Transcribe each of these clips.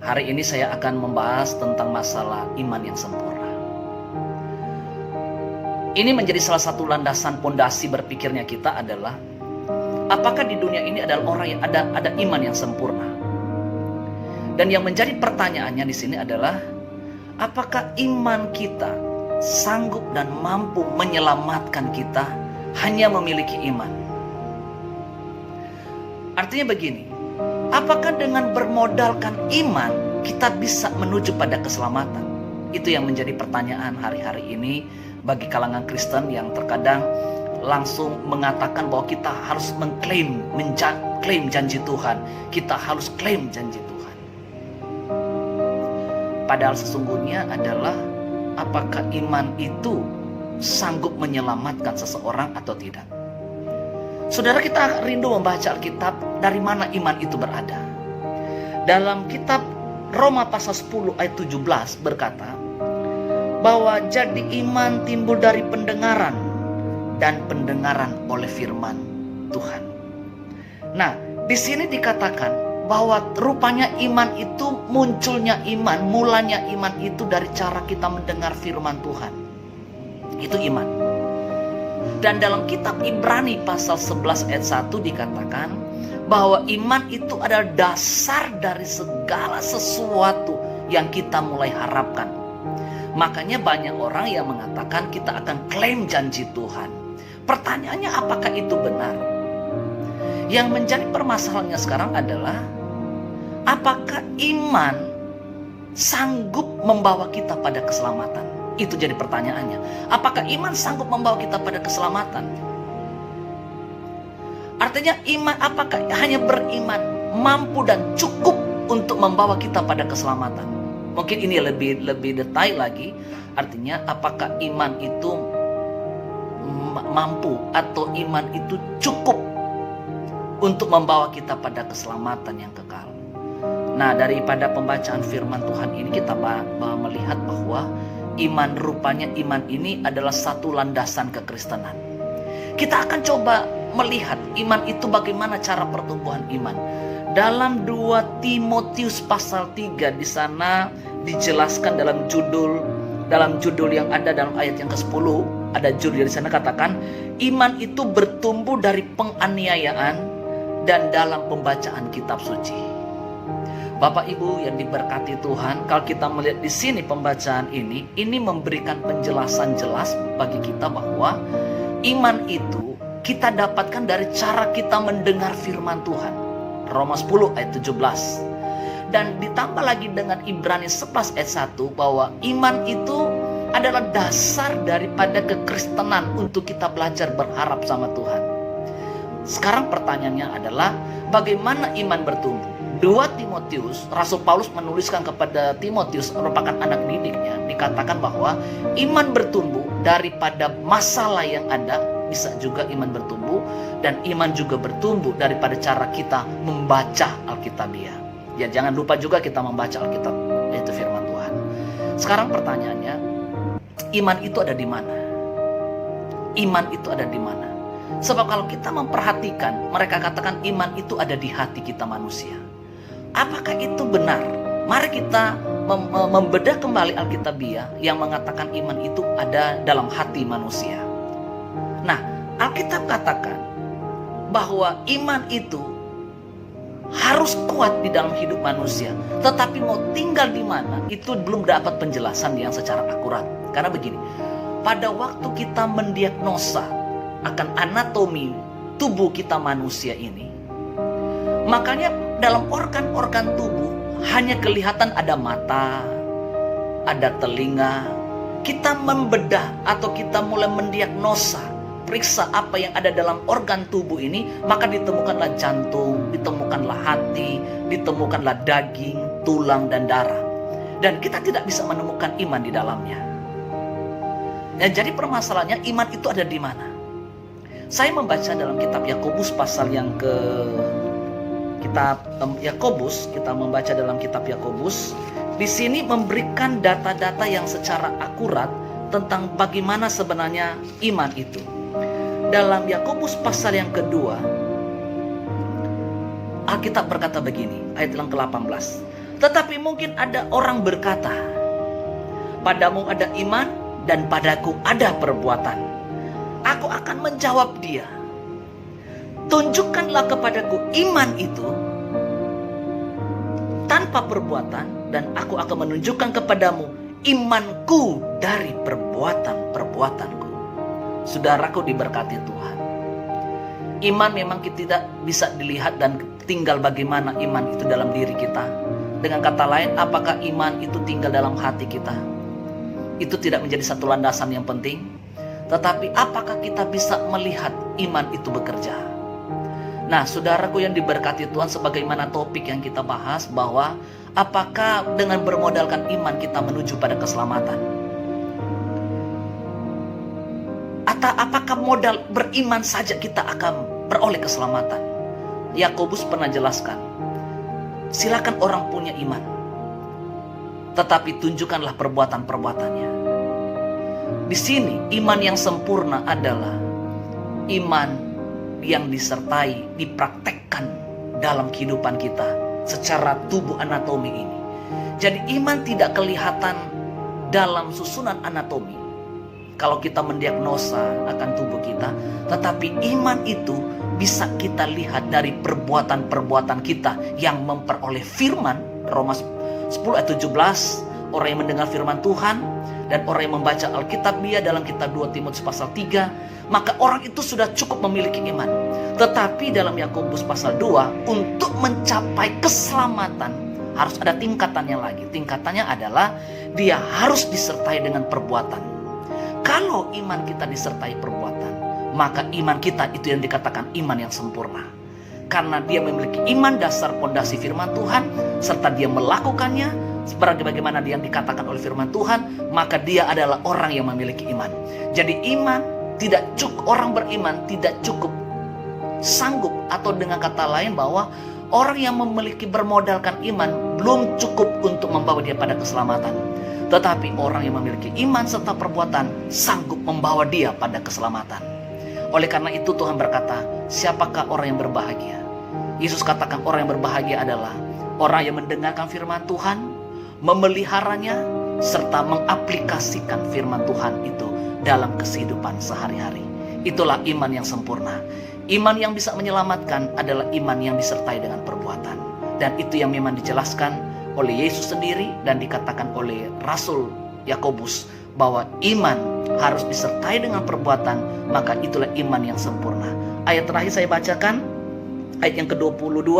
Hari ini saya akan membahas tentang masalah iman yang sempurna. Ini menjadi salah satu landasan pondasi berpikirnya kita adalah, apakah di dunia ini adalah orang yang ada iman yang sempurna? Dan yang menjadi pertanyaannya di sini adalah, apakah iman kita sanggup dan mampu menyelamatkan kita hanya memiliki iman? Artinya begini, apakah dengan bermodalkan iman kita bisa menuju pada keselamatan? Itu yang menjadi pertanyaan hari-hari ini bagi kalangan Kristen yang terkadang langsung mengatakan bahwa kita harus mengklaim janji Tuhan. Kita harus klaim janji Tuhan. Padahal sesungguhnya adalah apakah iman itu sanggup menyelamatkan seseorang atau tidak? Saudara, kita rindu membaca Alkitab, dari mana iman itu berada. Dalam kitab Roma pasal 10 ayat 17 berkata, bahwa jadi iman timbul dari pendengaran, dan pendengaran oleh firman Tuhan. Nah, di sini dikatakan bahwa rupanya iman itu, mulanya iman itu dari cara kita mendengar firman Tuhan. Itu iman. Dan dalam kitab Ibrani pasal 11 ayat 1 dikatakan bahwa iman itu adalah dasar dari segala sesuatu yang kita mulai harapkan. Makanya banyak orang yang mengatakan kita akan klaim janji Tuhan. Pertanyaannya, apakah itu benar? Yang menjadi permasalahannya sekarang adalah, apakah iman sanggup membawa kita pada keselamatan? Itu jadi pertanyaannya. Apakah iman sanggup membawa kita pada keselamatan? Artinya iman, apakah hanya beriman mampu dan cukup untuk membawa kita pada keselamatan? Mungkin ini lebih detail lagi. Artinya apakah iman itu mampu atau iman itu cukup untuk membawa kita pada keselamatan yang kekal? Nah, daripada pembacaan firman Tuhan ini kita melihat bahwa rupanya iman ini adalah satu landasan kekristenan. Kita akan coba melihat iman itu bagaimana cara pertumbuhan iman. Dalam 2 Timotius pasal 3 di sana dijelaskan dalam judul yang ada dalam ayat yang ke-10, ada judul di sana katakan, iman itu bertumbuh dari penganiayaan dan dalam pembacaan kitab suci. Bapak Ibu yang diberkati Tuhan, kalau kita melihat di sini pembacaan ini memberikan penjelasan jelas bagi kita bahwa iman itu kita dapatkan dari cara kita mendengar firman Tuhan. Roma 10 ayat 17. Dan ditambah lagi dengan Ibrani 11 ayat 1 bahwa iman itu adalah dasar daripada kekristenan untuk kita belajar berharap sama Tuhan. Sekarang pertanyaannya adalah, bagaimana iman bertumbuh? 2 Timotius, Rasul Paulus menuliskan kepada Timotius, merupakan anak didiknya, dikatakan bahwa iman bertumbuh daripada masalah yang ada, bisa juga iman bertumbuh, dan iman juga bertumbuh daripada cara kita membaca Alkitabiah. Ya, jangan lupa juga kita membaca Alkitab, yaitu firman Tuhan. Sekarang pertanyaannya, iman itu ada di mana? Iman itu ada di mana? Sebab kalau kita memperhatikan, mereka katakan iman itu ada di hati kita manusia. Apakah itu benar? Mari kita membedah kembali Alkitabiah yang mengatakan iman itu ada dalam hati manusia. Nah, Alkitab katakan bahwa iman itu harus kuat di dalam hidup manusia. Tetapi mau tinggal di mana, itu belum dapat penjelasan yang secara akurat. Karena begini, pada waktu kita mendiagnosa akan anatomi tubuh kita manusia ini, makanya dalam organ-organ tubuh hanya kelihatan ada mata, ada telinga. Kita membedah atau kita mulai mendiagnosa, periksa apa yang ada dalam organ tubuh ini, maka ditemukanlah jantung, ditemukanlah hati, ditemukanlah daging, tulang, dan darah. Dan kita tidak bisa menemukan iman di dalamnya. Ya, jadi permasalahannya, iman itu ada di mana? Saya membaca dalam kitab Yakobus pasal yang kita membaca dalam kitab Yakobus. Di sini memberikan data-data yang secara akurat tentang bagaimana sebenarnya iman itu. Dalam Yakobus pasal yang kedua, Alkitab berkata begini, ayat yang ke-18. Tetapi mungkin ada orang berkata, padamu ada iman dan padaku ada perbuatan. Aku akan menjawab dia, tunjukkanlah kepadaku iman itu tanpa perbuatan, dan aku akan menunjukkan kepadamu imanku dari perbuatan-perbuatanku. Saudaraku diberkati Tuhan. Iman memang tidak bisa dilihat dan tinggal bagaimana iman itu dalam diri kita. Dengan kata lain, apakah iman itu tinggal dalam hati kita? Itu tidak menjadi satu landasan yang penting. Tetapi apakah kita bisa melihat iman itu bekerja? Nah, saudaraku yang diberkati Tuhan, sebagaimana topik yang kita bahas, bahwa apakah dengan bermodalkan iman kita menuju pada keselamatan? Atau apakah modal beriman saja kita akan beroleh keselamatan? Yakobus pernah jelaskan, silakan orang punya iman, tetapi tunjukkanlah perbuatan-perbuatannya. Di sini iman yang sempurna adalah iman yang disertai, dipraktekkan dalam kehidupan kita secara tubuh anatomi ini. Jadi iman tidak kelihatan dalam susunan anatomi kalau kita mendiagnosa akan tubuh kita, tetapi iman itu bisa kita lihat dari perbuatan-perbuatan kita yang memperoleh firman. Roma 10 ayat 17, orang yang mendengar firman Tuhan dan orang yang membaca Alkitab dia dalam kitab 2 Timotius pasal 3, maka orang itu sudah cukup memiliki iman. Tetapi dalam Yakobus pasal 2, untuk mencapai keselamatan harus ada tingkatannya lagi. Tingkatannya adalah dia harus disertai dengan perbuatan. Kalau iman kita disertai perbuatan, maka iman kita itu yang dikatakan iman yang sempurna. Karena dia memiliki iman dasar pondasi firman Tuhan, serta dia melakukannya sebagaimana yang dikatakan oleh firman Tuhan, maka dia adalah orang yang memiliki iman. Jadi iman tidak cukup, orang beriman tidak cukup sanggup, atau dengan kata lain bahwa orang yang memiliki bermodalkan iman belum cukup untuk membawa dia pada keselamatan. Tetapi orang yang memiliki iman serta perbuatan sanggup membawa dia pada keselamatan. Oleh karena itu Tuhan berkata, siapakah orang yang berbahagia? Yesus katakan orang yang berbahagia adalah orang yang mendengarkan firman Tuhan, memeliharanya, serta mengaplikasikan firman Tuhan itu dalam kehidupan sehari-hari. Itulah iman yang sempurna. Iman yang bisa menyelamatkan adalah iman yang disertai dengan perbuatan. Dan itu yang memang dijelaskan oleh Yesus sendiri dan dikatakan oleh Rasul Yakobus, bahwa iman harus disertai dengan perbuatan, maka itulah iman yang sempurna. Ayat terakhir saya bacakan, ayat yang ke-22.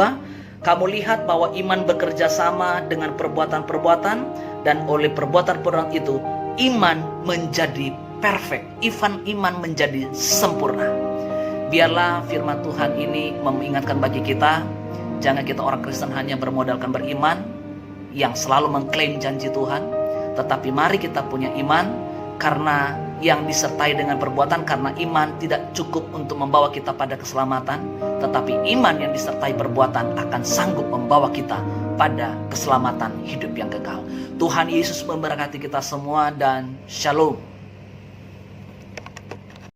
Kamu lihat bahwa iman bekerja sama dengan perbuatan-perbuatan, dan oleh perbuatan-perbuatan itu iman menjadi perfect. Iman menjadi sempurna. Biarlah firman Tuhan ini mengingatkan bagi kita, jangan kita orang Kristen hanya bermodalkan beriman yang selalu mengklaim janji Tuhan, tetapi mari kita punya iman karena yang disertai dengan perbuatan, karena iman tidak cukup untuk membawa kita pada keselamatan, tetapi iman yang disertai perbuatan akan sanggup membawa kita pada keselamatan hidup yang kekal. Tuhan Yesus memberkati kita semua dan shalom.